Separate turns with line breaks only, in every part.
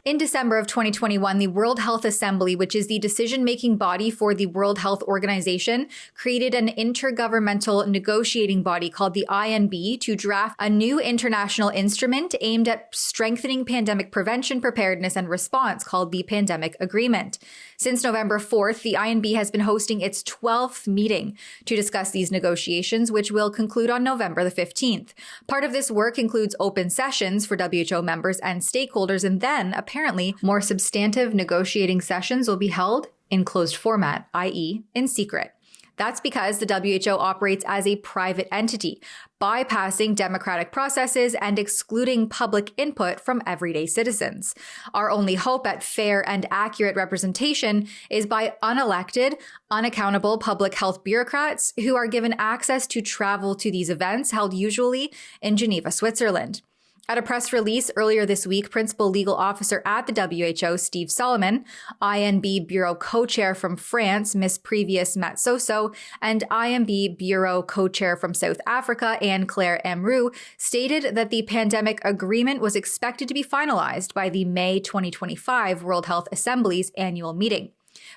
In December of 2021, the World Health Assembly, which is the decision-making body for the World Health Organization, created an intergovernmental negotiating body called the INB to draft a new international instrument aimed at strengthening pandemic prevention, preparedness, and response called the Pandemic Agreement. Since November 4th, the INB has been hosting its 12th meeting to discuss these negotiations, which will conclude on November the 15th. Part of this work includes open sessions for WHO members and stakeholders, and then, apparently, more substantive negotiating sessions will be held in closed format, i.e., in secret. That's because the WHO operates as a private entity, bypassing democratic processes and excluding public input from everyday citizens. Our only hope at fair and accurate representation is by unelected, unaccountable public health bureaucrats who are given access to travel to these events held usually in Geneva, Switzerland. At a press release earlier this week, Principal Legal Officer at the WHO, Steve Solomon, INB Bureau Co-Chair from France, Miss Previous Matsoso, and INB Bureau Co-Chair from South Africa, Anne-Claire Amrou, stated that the pandemic agreement was expected to be finalized by the May 2025 World Health Assembly's annual meeting,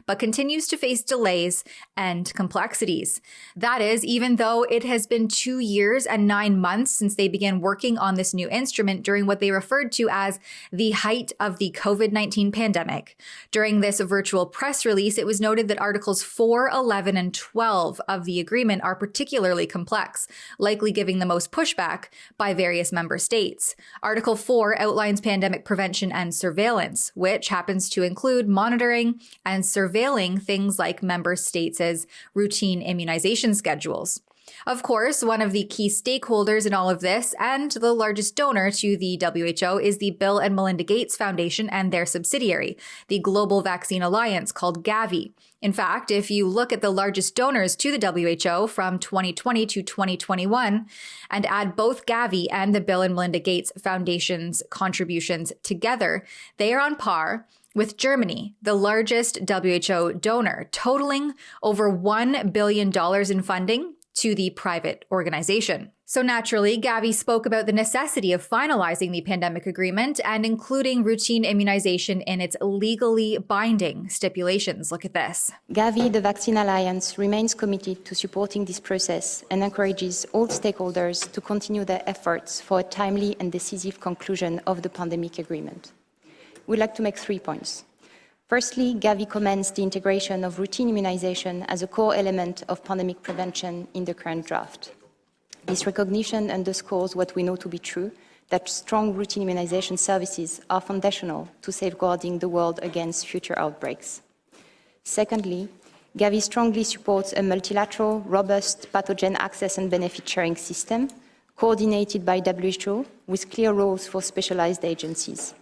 but continues to face delays and complexities. That is, even though it has been 2 years and 9 months since they began working on this new instrument during what they referred to as the height of the COVID-19 pandemic. During this virtual press release, it was noted that Articles 4, 11, and 12 of the agreement are particularly complex, likely giving the most pushback by various member states. Article 4 outlines pandemic prevention and surveillance, which happens to include monitoring and surveilling things like member states' routine immunization schedules. Of course, one of the key stakeholders in all of this, and the largest donor to the WHO, is the Bill and Melinda Gates Foundation and their subsidiary, the Global Vaccine Alliance, called Gavi. In fact, if you look at the largest donors to the WHO from 2020 to 2021 and add both Gavi and the Bill and Melinda Gates Foundation's contributions together, they are on par with Germany, the largest WHO donor, totaling over $1 billion in funding to the private organization. So naturally, Gavi spoke about the necessity of finalizing the pandemic agreement and including routine immunization in its legally binding stipulations. Look at this.
Gavi, the Vaccine Alliance, remains committed to supporting this process and encourages all stakeholders to continue their efforts for a timely and decisive conclusion of the pandemic agreement. We'd like to make 3 points. Firstly, Gavi commends the integration of routine immunization as a core element of pandemic prevention in the current draft. This recognition underscores what we know to be true, that strong routine immunization services are foundational to safeguarding the world against future outbreaks. Secondly, Gavi strongly supports a multilateral, robust pathogen access and benefit sharing system, coordinated by WHO, with clear roles for specialized agencies.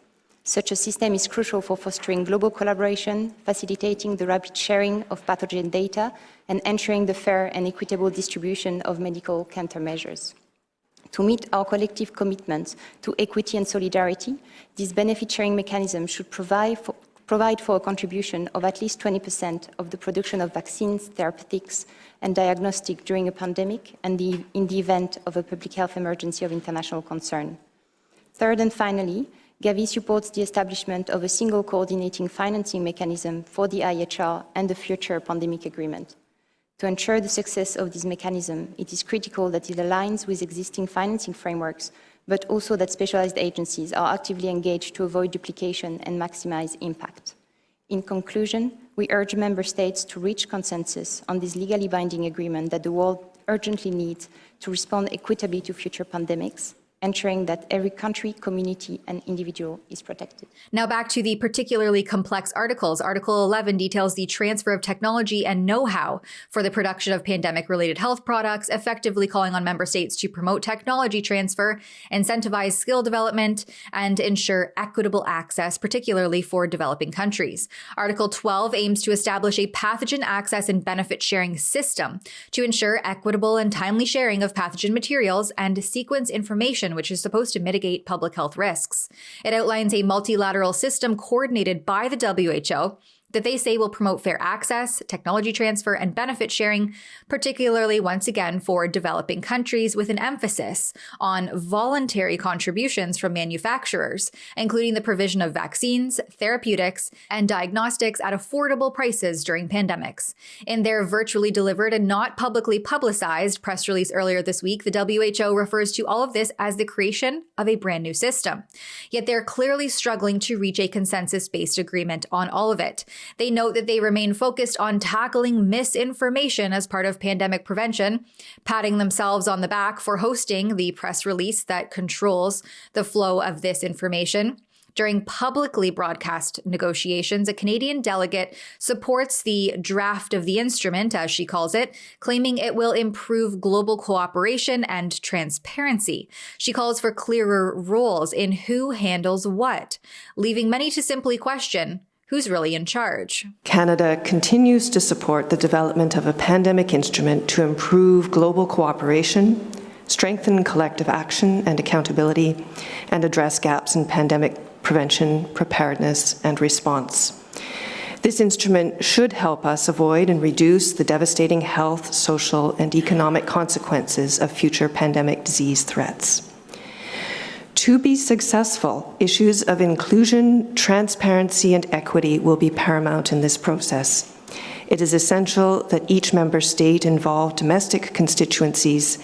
Such a system is crucial for fostering global collaboration, facilitating the rapid sharing of pathogen data, and ensuring the fair and equitable distribution of medical countermeasures. To meet our collective commitment to equity and solidarity, this benefit-sharing mechanism should provide for a contribution of at least 20% of the production of vaccines, therapeutics, and diagnostic during a pandemic and in the event of a public health emergency of international concern. Third and finally, Gavi supports the establishment of a single coordinating financing mechanism for the IHR and the future pandemic agreement. To ensure the success of this mechanism, it is critical that it aligns with existing financing frameworks, but also that specialized agencies are actively engaged to avoid duplication and maximize impact. In conclusion, we urge member states to reach consensus on this legally binding agreement that the world urgently needs to respond equitably to future pandemics, ensuring that every country, community, and individual is protected.
Now back to the particularly complex articles. Article 11 details the transfer of technology and know-how for the production of pandemic-related health products, effectively calling on member states to promote technology transfer, incentivize skill development, and ensure equitable access, particularly for developing countries. Article 12 aims to establish a pathogen access and benefit sharing system to ensure equitable and timely sharing of pathogen materials and sequence information, which is supposed to mitigate public health risks. It outlines a multilateral system coordinated by the WHO that they say will promote fair access, technology transfer, and benefit sharing, particularly once again for developing countries, with an emphasis on voluntary contributions from manufacturers, including the provision of vaccines, therapeutics, and diagnostics at affordable prices during pandemics. In their virtually delivered and not publicly publicized press release earlier this week, the WHO refers to all of this as the creation of a brand new system. Yet they're clearly struggling to reach a consensus-based agreement on all of it. They note that they remain focused on tackling misinformation as part of pandemic prevention, patting themselves on the back for hosting the press release that controls the flow of this information. During publicly broadcast negotiations, a Canadian delegate supports the draft of the instrument, as she calls it, claiming it will improve global cooperation and transparency. She calls for clearer roles in who handles what, leaving many to simply question, who's really in charge?
Canada continues to support the development of a pandemic instrument to improve global cooperation, strengthen collective action and accountability, and address gaps in pandemic prevention, preparedness, and response. This instrument should help us avoid and reduce the devastating health, social, and economic consequences of future pandemic disease threats. To be successful, issues of inclusion, transparency, and equity will be paramount in this process. It is essential that each member state involve domestic constituencies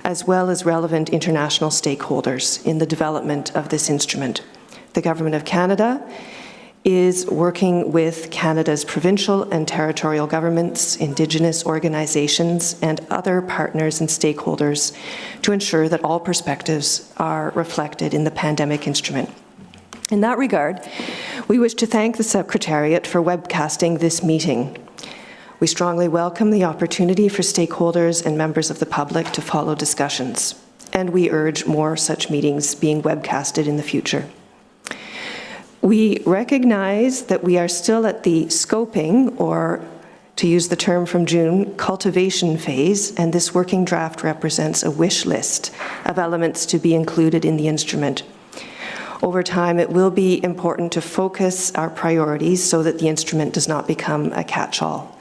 as well as relevant international stakeholders in the development of this instrument. The Government of Canada is working with Canada's provincial and territorial governments, Indigenous organizations, and other partners and stakeholders to ensure that all perspectives are reflected in the pandemic instrument. In that regard, we wish to thank the Secretariat for webcasting this meeting. We strongly welcome the opportunity for stakeholders and members of the public to follow discussions, and we urge more such meetings being webcasted in the future. We recognize that we are still at the scoping, or to use the term from June, cultivation phase, and this working draft represents a wish list of elements to be included in the instrument. Over time, it will be important to focus our priorities so that the instrument does not become a catch-all.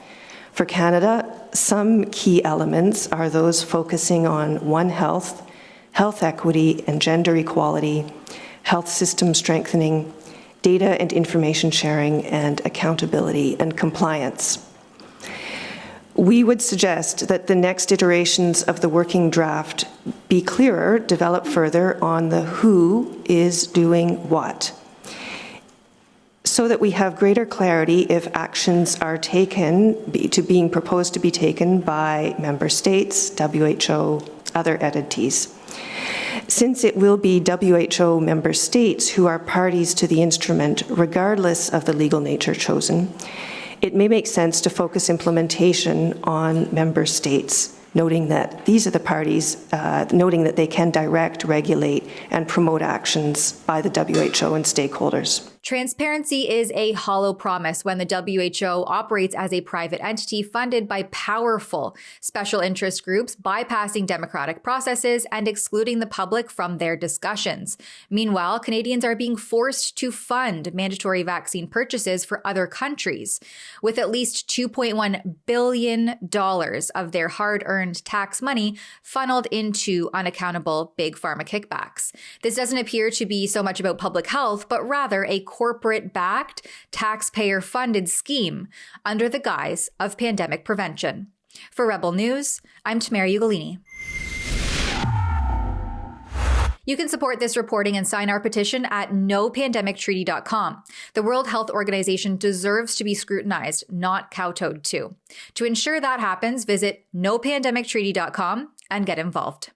For Canada, some key elements are those focusing on One Health, health equity and gender equality, health system strengthening, data and information sharing, and accountability and compliance. We would suggest that the next iterations of the working draft be clearer, develop further on the who is doing what, so that we have greater clarity if actions are being proposed to be taken by member states, WHO, other entities. Since it will be WHO member states who are parties to the instrument, regardless of the legal nature chosen, it may make sense to focus implementation on member states, noting that these are the parties, noting that they can direct, regulate, and promote actions by the WHO and stakeholders.
Transparency is a hollow promise when the WHO operates as a private entity funded by powerful special interest groups, bypassing democratic processes and excluding the public from their discussions. Meanwhile, Canadians are being forced to fund mandatory vaccine purchases for other countries, with at least $2.1 billion of their hard-earned tax money funneled into unaccountable big pharma kickbacks. This doesn't appear to be so much about public health, but rather a corporate-backed, taxpayer-funded scheme under the guise of pandemic prevention. For Rebel News, I'm Tamara Ugolini. You can support this reporting and sign our petition at nopandemictreaty.com. The World Health Organization deserves to be scrutinized, not kowtowed to. To ensure that happens, visit nopandemictreaty.com and get involved.